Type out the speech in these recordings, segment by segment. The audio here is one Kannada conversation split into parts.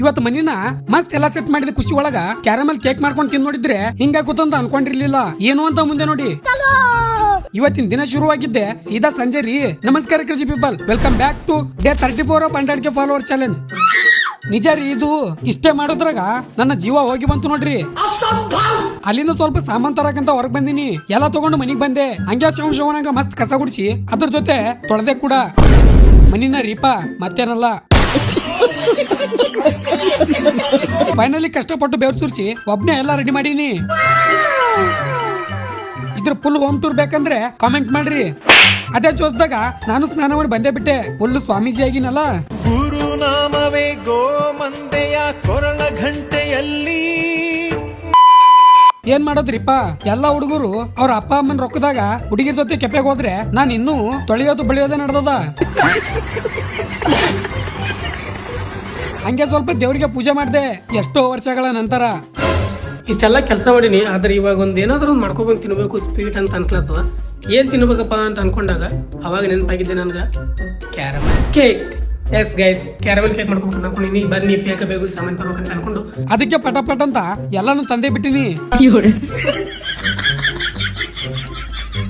ಇವತ್ತು ಮನಿನ ಮಸ್ತ್ ಎಲ್ಲಾ ಸೆಟ್ ಮಾಡಿದ ಖುಷಿ ಒಳಗ ಕ್ಯಾರಮಲ್ ಕೇಕ್ ಮಾಡ್ಕೊಂಡು ತಿಂದ್ ನೋಡಿದ್ರೆ ಹಿಂಗಾಗುತ್ತಂತ ಅನ್ಕೊಂಡಿರ್ಲಿಲ್ಲ. ಏನು ಅಂತ ಮುಂದೆ ನೋಡಿ. ಇವತ್ತಿನ ದಿನ ಶುರುವಾಗಿದ್ದೆ ಸೀದಾ ಸಂಜೆ ರೀ. ನಮಸ್ಕಾರ crazy people, welcome back to day 34 of 100K follower challenge. ನಿಜ ರೀ, ಇದು ಇಷ್ಟೇ ಮಾಡೋದ್ರಾಗ ನನ್ನ ಜೀವ ಹೋಗಿ ಬಂತು ನೋಡ್ರಿ. ಅಲ್ಲಿಂದ ಸ್ವಲ್ಪ ಸಾಮಾನ್ ತರಕಂತ ಹೊರಗ್ ಬಂದಿನಿ. ಎಲ್ಲ ತಗೊಂಡು ಮನಿಗ್ ಬಂದೆ. ಹಂಗೆ ಶವನಂಗ ಮಸ್ತ್ ಕಸ ಗುಡಿಸಿ ಅದ್ರ ಜೊತೆ ತೊಳೆದೆ ಕೂಡ ಮನಿನ ರೀಪ, ಮತ್ತೇನಲ್ಲ. ಫೈನಲಿ ಕಷ್ಟಪಟ್ಟು ಬೆವ್ರು ಸುರ್ಸಿ ಒಬ್ನೇ ಎಲ್ಲ ರೆಡಿ ಮಾಡೀನಿ. ಇದ್ರ ಫುಲ್ ಹೋಮ್ ಟೂರ್ ಬೇಕಂದ್ರೆ ಕಾಮೆಂಟ್ ಮಾಡ್ರಿ. ಅದೇ ಜೋಸ್ದಾಗ ನಾನು ಸ್ನಾನ ಮಾಡಿ ಬಂದೇ ಬಿಟ್ಟೆ. ಫುಲ್ ಸ್ವಾಮೀಜಿ ಆಗಿನಲ್ಲ. ಗುರುನಾಮವೇ ಗೋಮಂದೆಯ ಕೊರಳ ಗಂಟೆಯಲ್ಲಿ. ಏನ್ ಮಾಡೋದ್ರಿಪ್ಪ, ಎಲ್ಲಾ ಹುಡುಗರು ಅವ್ರ ಅಪ್ಪ ಅಮ್ಮನ ರೊಕ್ಕದಾಗ ಹುಡುಗಿರ್ ಜೊತೆ ಕೆಪೆಗೆ ಹೋದ್ರೆ ನಾನ್ ಇನ್ನೂ ತೊಳೆಯೋದು ಬೆಳೆಯೋದೇ ನಡೆದದ. ಹಂಗೆ ಸ್ವಲ್ಪ ದೇವ್ರಿಗೆ ಪೂಜೆ ಮಾಡ್ದೆ ಎಷ್ಟೋ ವರ್ಷಗಳ ನಂತರ. ಇಷ್ಟೆಲ್ಲ ಕೆಲಸ ಮಾಡೀನಿ, ಆದ್ರೆ ಇವಾಗ ಏನಾದ್ರೂ ಒಂದು ಮಾಡ್ಕೊಬಂದು ತಿನ್ಬೇಕು ಸ್ವೀಟ್ ಅಂತ ಅನ್ಸ್ಲತ್ತದ. ಏನ್ ತಿನ್ಬೇಕಪ್ಪ ಅಂತ ಅನ್ಕೊಂಡಾಗ ಅವಾಗ ನೆನಪಾಗಿದ್ದೆ ನನ್ಗೆ caramel cake. Yes guys, caramel cake ಮಾಡ್ಕೋಬೇಕು ಅನ್ಕೊಂಡಿನಿ. ಬನ್ನಿ ಬೇಕು ಈ ಸಾಮಾನು ತರ್ಬೇಕಂತ ಅನ್ಕೊಂಡು ಅದಕ್ಕೆ ಪಟ ಪಟ್ ಅಂತ ಎಲ್ಲಾನು ತಂದೆ ಬಿಟ್ಟಿನಿ.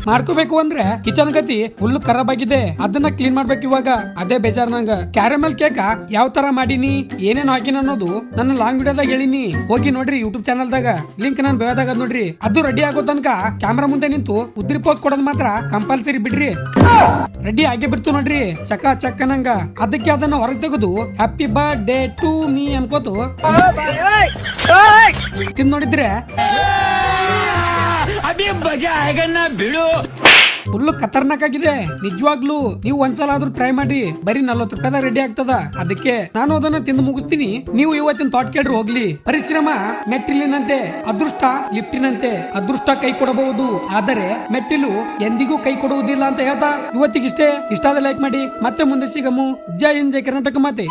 ಮಾಡ್ಕೋಬೇಕು ಅಂದ್ರೆ ಕಿಚನ್ ಗತಿ ಫುಲ್ ಖರಾಬ್ ಆಗಿದೆ. ಅದನ್ನ ಕ್ಲೀನ್ ಮಾಡ್ಬೇಕು ಇವಾಗ. ಅದೇ ಬೇಜಾರ್ ನಂಗ. ಕ್ಯಾರಮಲ್ ಕೇಕ ಯಾವ ತರ ಮಾಡೀನಿ, ಏನೇನು ಹಾಕಿನ ಅನ್ನೋದು ನನ್ನ ಲಾಂಗ್ ವಿಡಿಯೋದಾಗ ಹೇಳಿನಿ. ಹೋಗಿ ನೋಡ್ರಿ ಯೂಟ್ಯೂಬ್ ಚಾನಲ್ದಾಗ, ಲಿಂಕ್ ನಾನು ಬೇಯದಾಗ ನೋಡ್ರಿ. ಅದು ರೆಡಿ ಆಗೋ ತನಕ ಕ್ಯಾಮ್ರಾ ಮುಂದೆ ನಿಂತು ಉದ್ರಿ ಪೋಸ್ ಕೊಡೋದ್ ಮಾತ್ರ ಕಂಪಲ್ಸರಿ ಬಿಡ್ರಿ. ರೆಡಿ ಆಗೇ ಬಿಡ್ತು ನೋಡ್ರಿ, ಚಕ ಚಕ್ಕ ನಂಗ. ಅದಕ್ಕೆ ಅದನ್ನ ಹೊರಗೆ ತೆಗೆದು ಹ್ಯಾಪಿ ಬರ್ತ್ಡೇ ಟು ಮೀ ಅನ್ಕೋತು ತಿಂದ್ ನೋಡಿದ್ರೆ ಫುಲ್ಲು ಖತರ್ನಾಕ್ ಆಗಿದೆ ನಿಜವಾಗ್ಲೂ. ನೀವು ಒಂದ್ಸಲ ಆದ್ರೂ ಟ್ರೈ ಮಾಡ್ರಿ. ಬರೀ 40 ರೂಪಾಯಿದಾಗ ರೆಡಿ ಆಗ್ತದ. ಅದಕ್ಕೆ ನಾನು ಅದನ್ನ ತಿಂದು ಮುಗಿಸ್ತೀನಿ. ನೀವು ಇವತ್ತಿನ ಥಾಟ್ ಕೇಳ್ರಿ ಹೋಗ್ಲಿ. ಪರಿಶ್ರಮ ಮೆಟ್ಟಿಲಿನಂತೆ, ಅದೃಷ್ಟ ಲಿಫ್ಟಿನಂತೆ. ಅದೃಷ್ಟ ಕೈ ಕೊಡಬಹುದು, ಆದರೆ ಮೆಟ್ಟಿಲು ಎಂದಿಗೂ ಕೈ ಕೊಡುವುದಿಲ್ಲ ಅಂತ ಹೇಳ್ತಾ ಇವತ್ತಿಗಿಷ್ಟೇ. ಇಷ್ಟ ಆದ ಲೈಕ್ ಮಾಡಿ. ಮತ್ತೆ ಮುಂದೆ ಸಿಗಮು. ಜೈ ಹಿಂದ್, ಜೈ ಕರ್ನಾಟಕ ಮಾತೆ.